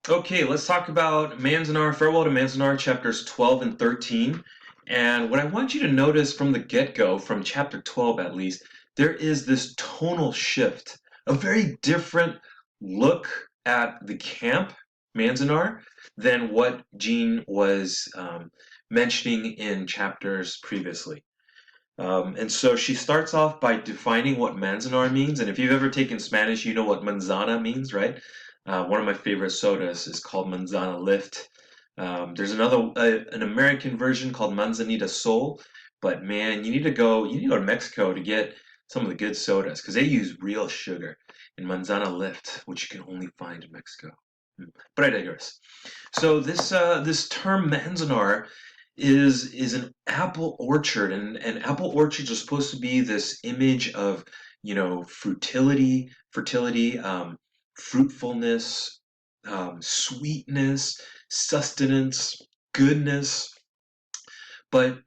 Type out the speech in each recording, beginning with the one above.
Okay, let's talk about Manzanar, Farewell to Manzanar, chapters 12 and 13. And what I want you to notice from the get-go, from chapter 12 at least, there is this tonal shift, a very different look at the camp, Manzanar, than what Jean was mentioning in chapters previously. And so she starts off by defining what Manzanar means. And if you've ever taken Spanish, you know what manzana means, right? One of my favorite sodas is called Manzana Lift. There's an American version called Manzanita Sol. But man, you need to go to Mexico to get some of the good sodas because they use real sugar in Manzana Lift, which you can only find in Mexico. But I digress. So this term Manzanar is an apple orchard, and apple orchards are supposed to be this image of fertility, fruitfulness, sweetness, sustenance, goodness. But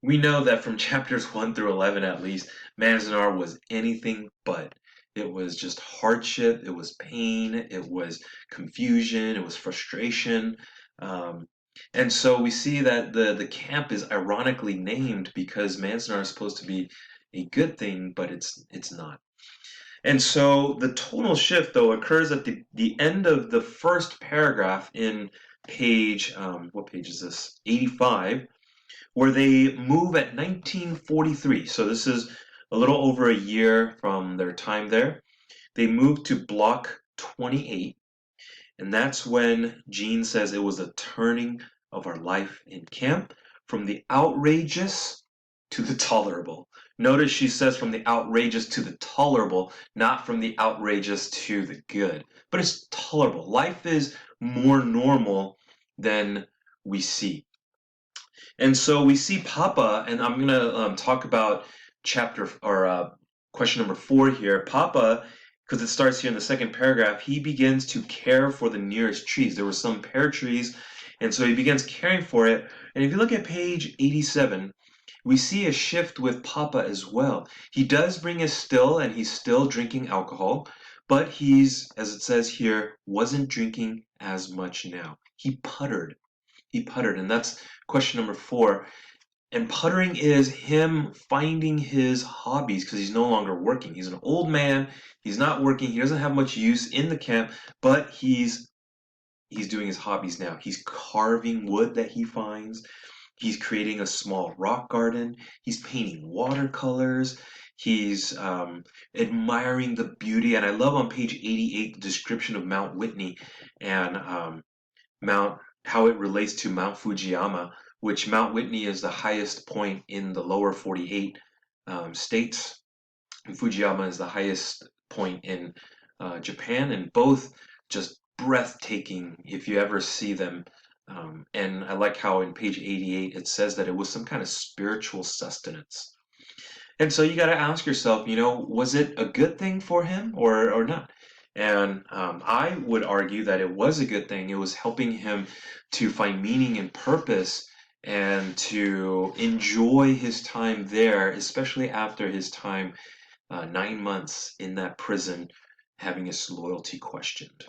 we know that from chapters 1 through 11 at least, Manzanar was anything but. It was just hardship, it was pain, it was confusion, it was frustration. Um, and so we see that the camp is ironically named because Manzanar is supposed to be a good thing, but it's not. And so the tonal shift, though, occurs at the end of the first paragraph in what page is this? 85, where they move at 1943. So this is a little over a year from their time there. They move to block 28, and that's when Gene says it was a turning of our life in camp from the outrageous to the tolerable. Notice she says from the outrageous to the tolerable, not from the outrageous to the good. But it's tolerable. Life is more normal than we see. And so we see Papa, and I'm going to talk about chapter or question number 4 here. Papa, because it starts here in the second paragraph, he begins to care for the nearest trees. There were some pear trees, and so he begins caring for it. And if you look at page 87, we see a shift with Papa as well. He does bring his still, and he's still drinking alcohol, but he's, as it says here, wasn't drinking as much now. He puttered, and that's question number 4. And puttering is him finding his hobbies because he's no longer working. He's an old man. He's not working. He doesn't have much use in the camp, but he's doing his hobbies now. He's carving wood that he finds. He's creating a small rock garden. He's painting watercolors. He's admiring the beauty. And I love on page 88 the description of Mount Whitney and Mount how it relates to Mount Fujiyama, which Mount Whitney is the highest point in the lower 48 states, and Fujiyama is the highest point in Japan, and both just breathtaking if you ever see them. And I like how in page 88 it says that it was some kind of spiritual sustenance. And so you got to ask yourself, was it a good thing for him or not? And I would argue that it was a good thing. It was helping him to find meaning and purpose and to enjoy his time there, especially after his time 9 months in that prison having his loyalty questioned.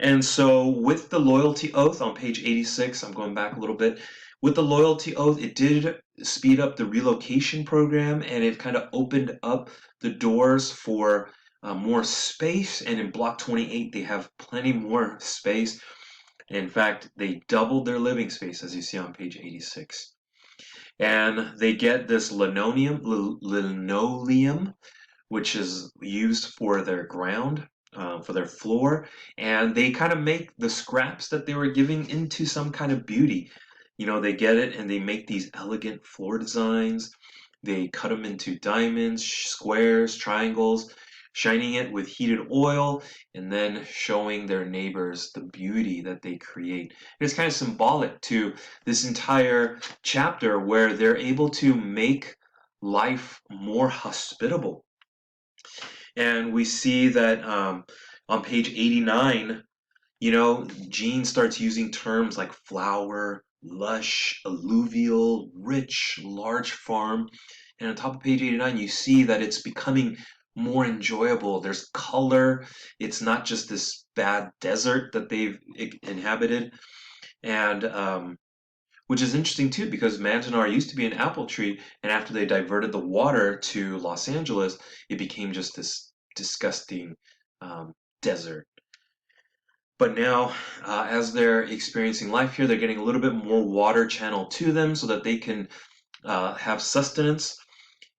And so, with the loyalty oath on page 86, I'm going back a little bit. With the loyalty oath, it did speed up the relocation program and it kind of opened up the doors for more space. And in Block 28, they have plenty more space. In fact, they doubled their living space, as you see on page 86. And they get this linoleum, which is used for their ground, for their floor, and they kind of make the scraps that they were giving into some kind of beauty. They get it and they make these elegant floor designs. They cut them into diamonds, squares, triangles, shining it with heated oil, and then showing their neighbors the beauty that they create. It's kind of symbolic to this entire chapter where they're able to make life more hospitable. And we see that on page 89, Gene starts using terms like flower, lush, alluvial, rich, large farm. And on top of page 89, you see that it's becoming more enjoyable. There's color. It's not just this bad desert that they've inhabited. And which is interesting too, because Manzanar used to be an apple tree, and after they diverted the water to Los Angeles, it became just this disgusting um, desert. But now, as they're experiencing life here, they're getting a little bit more water channeled to them so that they can have sustenance.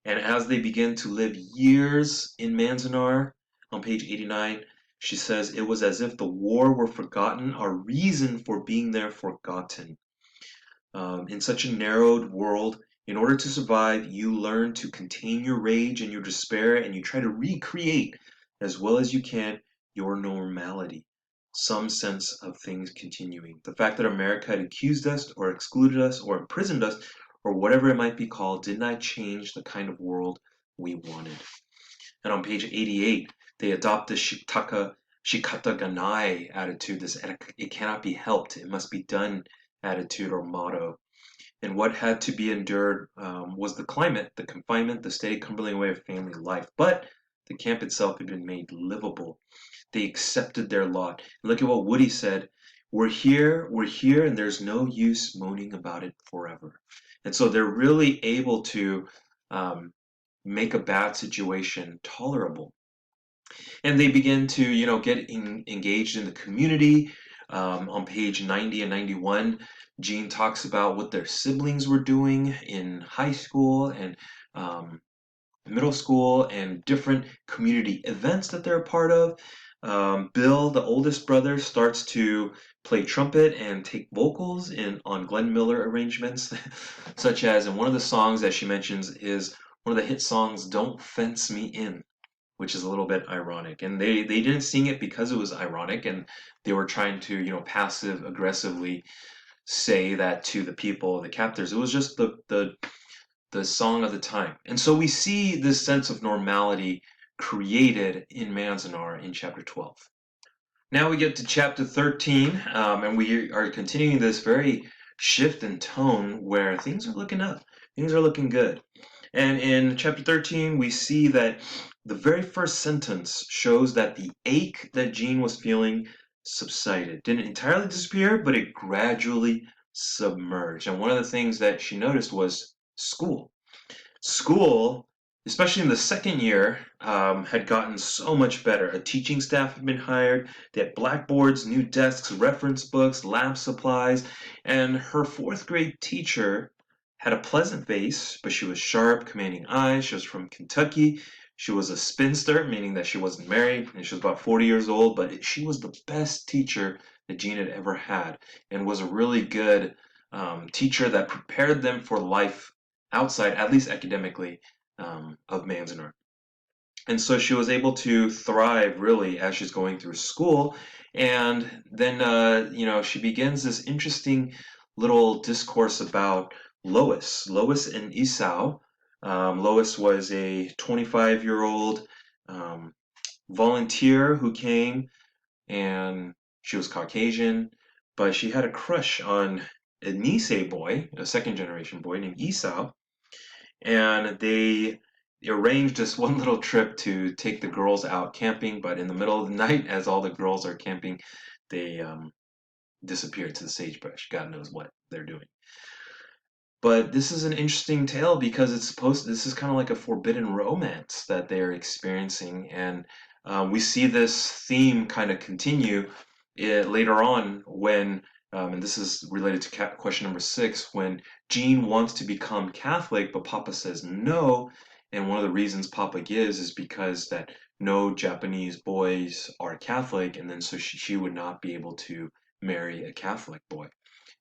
And as they begin to live years in Manzanar, on page 89, she says, it was as if the war were forgotten, our reason for being there forgotten. In such a narrowed world, in order to survive, you learn to contain your rage and your despair, and you try to recreate as well as you can your normality, some sense of things continuing. The fact that America had accused us, or excluded us, or imprisoned us, or whatever it might be called, did not change the kind of world we wanted. And on page 88, they adopt the Shikata Ganai attitude, this it cannot be helped, it must be done attitude or motto. And what had to be endured was the climate, the confinement, the steady crumbling away of family life. But the camp itself had been made livable. They accepted their lot. And look at what Woody said. We're here, and there's no use moaning about it forever. And so they're really able to um, make a bad situation tolerable. And they begin to, get engaged in the community. On page 90 and 91, Jean talks about what their siblings were doing in high school and middle school and different community events that they're a part of. Bill, the oldest brother, starts to play trumpet and take vocals on Glenn Miller arrangements, such as in one of the songs that she mentions is one of the hit songs, Don't Fence Me In, which is a little bit ironic. And they didn't sing it because it was ironic, and they were trying to, passive aggressively say that to the people, the captors. It was just the song of the time. And so we see this sense of normality created in Manzanar in chapter 12. Now we get to chapter 13, and we are continuing this very shift in tone where things are looking up. Things are looking good. And in chapter 13, we see that the very first sentence shows that the ache that Jean was feeling subsided. Didn't entirely disappear, but it gradually submerged. And one of the things that she noticed was school. School, especially in the second year, had gotten so much better. A teaching staff had been hired. They had blackboards, new desks, reference books, lab supplies. And her fourth grade teacher had a pleasant face, but she was sharp, commanding eyes. She was from Kentucky. She was a spinster, meaning that she wasn't married, and she was about 40 years old, but she was the best teacher that Jean had ever had and was a really good teacher that prepared them for life outside, at least academically, of Manzanar. And so she was able to thrive really as she's going through school. And then, she begins this interesting little discourse about Lois and Esau. Lois was a 25-year-old volunteer who came, and she was Caucasian, but she had a crush on a Nisei boy, a second generation boy named Esau, and they arranged this one little trip to take the girls out camping, but in the middle of the night, as all the girls are camping, they disappear to the sagebrush. God knows what they're doing. But this is an interesting tale because this is kind of like a forbidden romance that they're experiencing. And we see this theme kind of continue later on when, and this is related to question number 6, when Jean wants to become Catholic, but Papa says no. And one of the reasons Papa gives is because that no Japanese boys are Catholic, and then so she would not be able to marry a Catholic boy.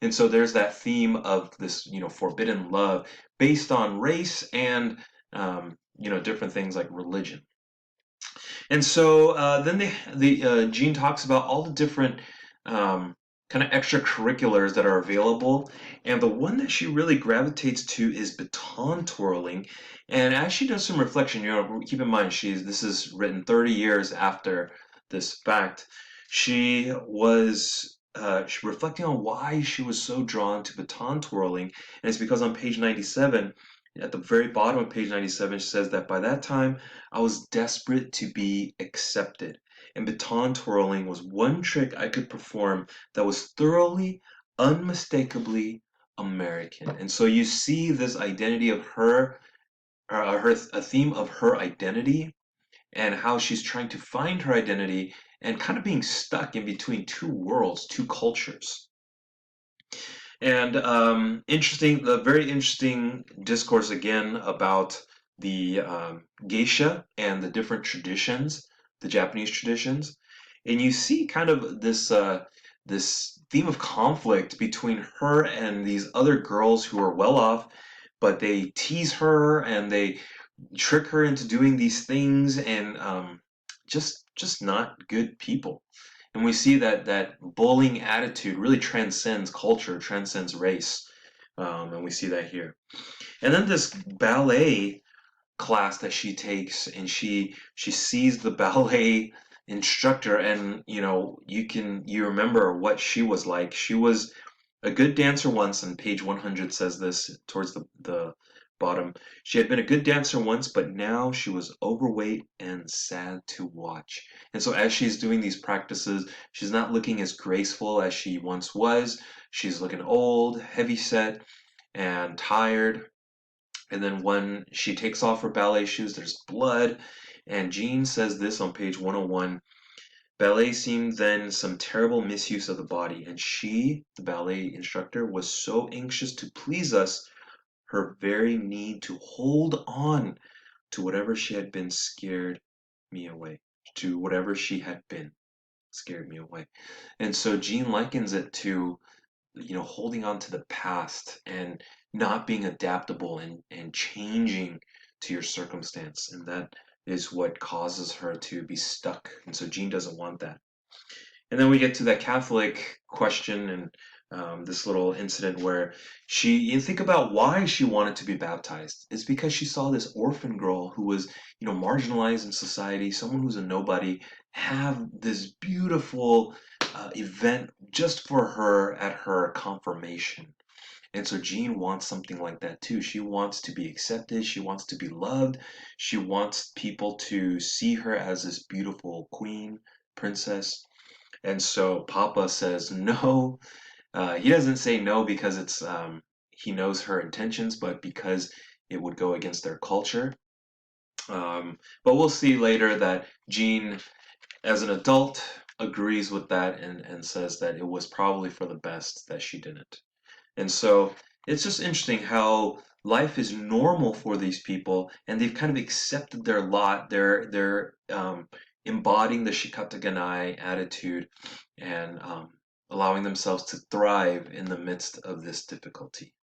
And so there's that theme of this, forbidden love based on race and, different things like religion. And so then Jean talks about all the different kind of extracurriculars that are available. And the one that she really gravitates to is baton twirling. And as she does some reflection, keep in mind, this is written 30 years after this fact. She was reflecting on why she was so drawn to baton twirling. And it's because on page 97, At the very bottom of page 97, she says that by that time, I was desperate to be accepted, and baton twirling was one trick I could perform that was thoroughly, unmistakably American. And so you see this identity of her, a theme of her identity, and how she's trying to find her identity and kind of being stuck in between two worlds, two cultures. And interesting, the very interesting discourse again about the geisha and the different traditions, the Japanese traditions, and you see kind of this theme of conflict between her and these other girls who are well off, but they tease her and they trick her into doing these things, and just not good people. And we see that bullying attitude really transcends culture, transcends race, and we see that here. And then this ballet class that she takes, and she sees the ballet instructor, and you remember what she was like. She was a good dancer once, and page 100 says this towards the bottom. She had been a good dancer once, but now she was overweight and sad to watch. And so as she's doing these practices, she's not looking as graceful as she once was. She's looking old, heavy set, and tired. And then when she takes off her ballet shoes, there's blood. And Jean says this on page 101. Ballet seemed then some terrible misuse of the body, and she, the ballet instructor, was so anxious to please us, her very need to hold on to whatever she had been scared me away. To whatever she had been scared me away. And so Jean likens it to, holding on to the past and not being adaptable and changing to your circumstance. And that is what causes her to be stuck. And so Jean doesn't want that. And then we get to that Catholic question, and this little incident where you think about why she wanted to be baptized. It's because she saw this orphan girl who was, marginalized in society, someone who's a nobody, have this beautiful event just for her at her confirmation. And so Jean wants something like that too. She wants to be accepted. She wants to be loved. She wants people to see her as this beautiful queen, princess. And so Papa says no. He doesn't say no because he knows her intentions, but because it would go against their culture. But we'll see later that Jean, as an adult, agrees with that, and says that it was probably for the best that she didn't. And so it's just interesting how life is normal for these people, and they've kind of accepted their lot. They're embodying the shikataganai attitude, and allowing themselves to thrive in the midst of this difficulty.